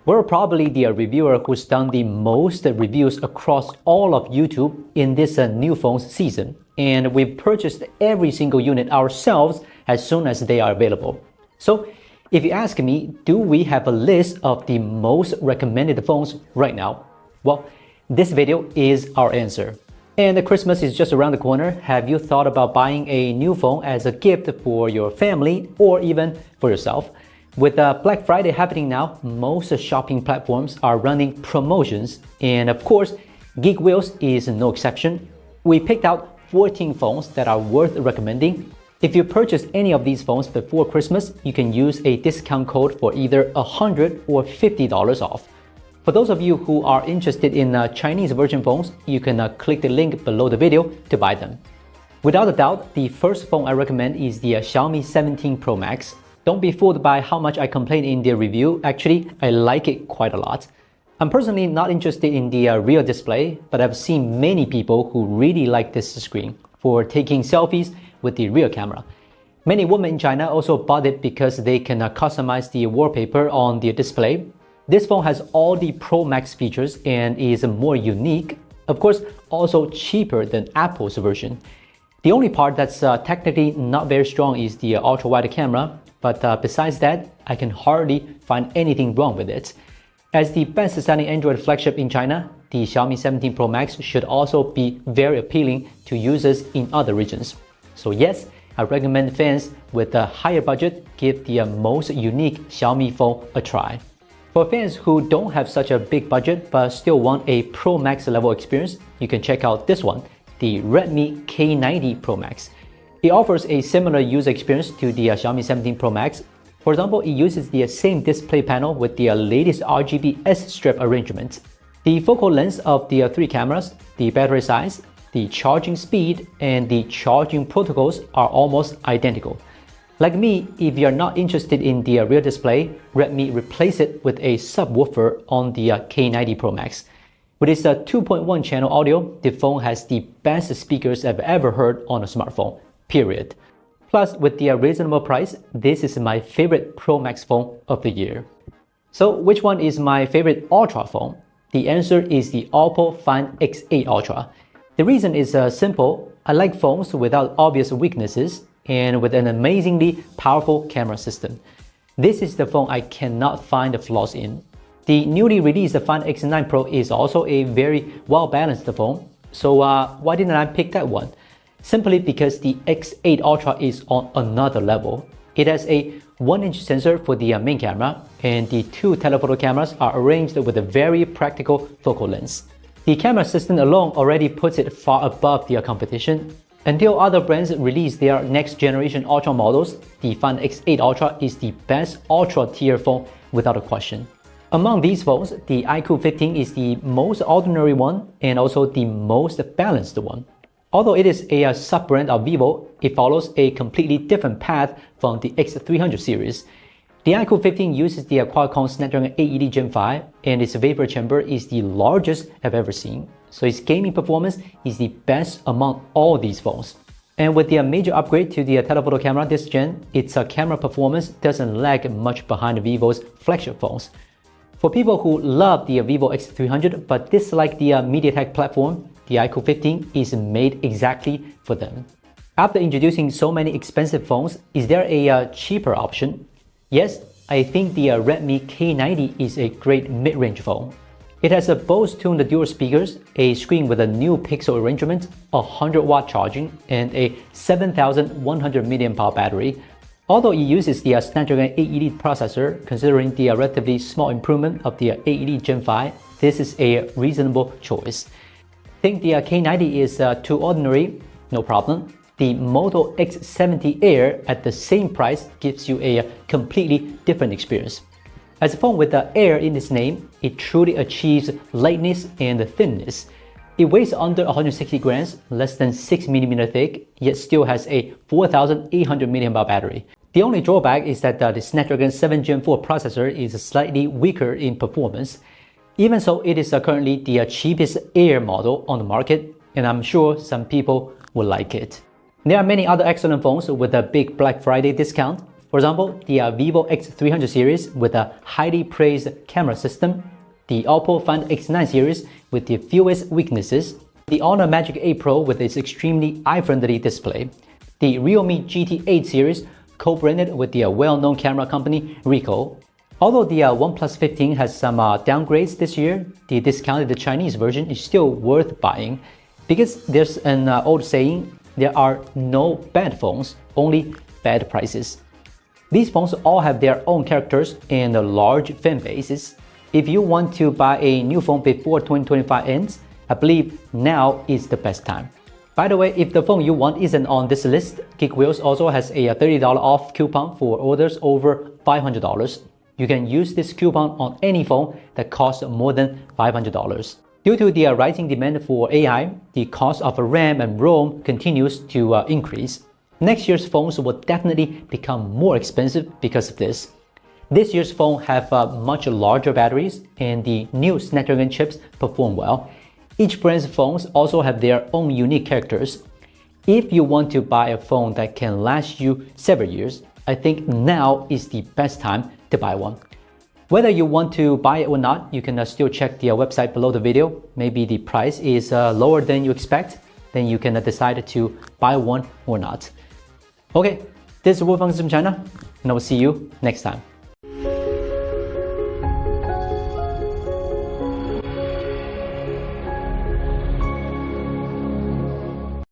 We're probably the reviewer who's done the most reviews across all of YouTube in this new phones season, and we purchased every single unit ourselves as soon as they are available. So if you ask me, do we have a list of the most recommended phones right now? Well, this video is our answer. And Christmas is just around the corner. Have you thought about buying a new phone as a gift for your family or even for yourself? With Black Friday happening now, most shopping platforms are running promotions, and of course, Geek Wheels is no exception. We picked out 14 phones that are worth recommending. If you purchase any of these phones before Christmas, you can use a discount code for either $100 or $50 off. For those of you who are interested in Chinese version phones, you can click the link below the video to buy them. Without a doubt, the first phone I recommend is the Xiaomi 17 Pro Max. Don't be fooled by how much I complain in the review. Actually, I like it quite a lot. I'm personally not interested in the rear display, but I've seen many people who really like this screen for taking selfies with the rear camera. Many women in China also bought it because they can customize the wallpaper on the display. This phone has all the Pro Max features and is more unique, of course, also cheaper than Apple's version. The only part that's technically not very strong is the ultra-wide camera, but besides that, I can hardly find anything wrong with it. As the best-selling Android flagship in China, the Xiaomi 17 Pro Max should also be very appealing to users in other regions. So yes, I recommend fans with a higher budget give the most unique Xiaomi phone a try. For fans who don't have such a big budget but still want a Pro Max level experience, you can check out this one, the Redmi K90 Pro Max. It offers a similar user experience to the Xiaomi 17 Pro Max. For example, it uses the same display panel with the latest RGB S-strip arrangement. The focal length of the three cameras, the battery size, the charging speed, and the charging protocols are almost identical. Like me, if you're not interested in the rear display, Redmi replaced it with a subwoofer on the K90 Pro Max. With its 2.1 channel audio, the phone has the best speakers I've ever heard on a smartphone. Period. Plus, with the reasonable price, this is my favorite Pro Max phone of the year. So, which one is my favorite Ultra phone? The answer is the Oppo Find X8 Ultra. The reason is simple. I like phones without obvious weaknesses and with an amazingly powerful camera system. This is the phone I cannot find the flaws in. The newly released Find X9 Pro is also a very well-balanced phone. So why didn't I pick that one? Simply because the X8 Ultra is on another level. It has a 1-inch sensor for the main camera, and the two telephoto cameras are arranged with a very practical focal length. The camera system alone already puts it far above the competition. Until other brands release their next generation Ultra models, the Find X8 Ultra is the best Ultra tier phone without a question. Among these phones, the iQOO 15 is the most ordinary one and also the most balanced one. Although it is a sub-brand of Vivo, it follows a completely different path from the X300 series. The iQOO 15 uses the Qualcomm Snapdragon 880 Gen 5, and its vapor chamber is the largest I've ever seen. So its gaming performance is the best among all these phones. And with the major upgrade to the telephoto camera this gen, its camera performance doesn't lag much behind Vivo's flagship phones. For people who love the Vivo X300 but dislike the MediaTek platform, the iQOO 15 is made exactly for them. After introducing so many expensive phones, is there a cheaper option? Yes, I think the Redmi K90 is a great mid-range phone. It has a Bose-tuned dual speakers, a screen with a new pixel arrangement, 100-watt charging, and a 7100 mAh battery. Although it uses the Snapdragon 880 processor, considering the relatively small improvement of the 880 Gen 5, this is a reasonable choice. Think the K90 is too ordinary? No problem. The Moto X70 Air at the same price gives you a completely different experience. As a phone with the Air in its name, it truly achieves lightness and thinness. It weighs under 160 grams, less than 6 mm thick, yet still has a 4800 mAh battery. The only drawback is that the Snapdragon 7 Gen 4 processor is slightly weaker in performance. Even so, it is currently the cheapest Air model on the market, and I'm sure some people will like it. There are many other excellent phones with a big Black Friday discount. For example, the Vivo X300 series with a highly praised camera system, the Oppo Find X9 series with the fewest weaknesses, the Honor Magic 8 Pro with its extremely eye-friendly display, the Realme GT8 series co-branded with the well-known camera company Ricoh. Although the OnePlus 15 has some downgrades this year, the discounted Chinese version is still worth buying because there's an old saying, there are no bad phones, only bad prices. These phones all have their own characters and large fan bases. If you want to buy a new phone before 2025 ends, I believe now is the best time. By the way, if the phone you want isn't on this list, GeekWheels also has a $30 off coupon for orders over $500. You can use this coupon on any phone that costs more than $500. Due to the rising demand for AI, the cost of RAM and ROM continues to increase. Next year's phones will definitely become more expensive because of this. This year's phone have much larger batteries and the new Snapdragon chips perform well. Each brand's phones also have their own unique characters. If you want to buy a phone that can last you several years, I think now is the best time to buy one. Whether you want to buy it or not, you can still check the website below the video. Maybe the price is lower than you expect, then you can decide to buy one or not. Okay, this is Wolfgang from China, and I will see you next time.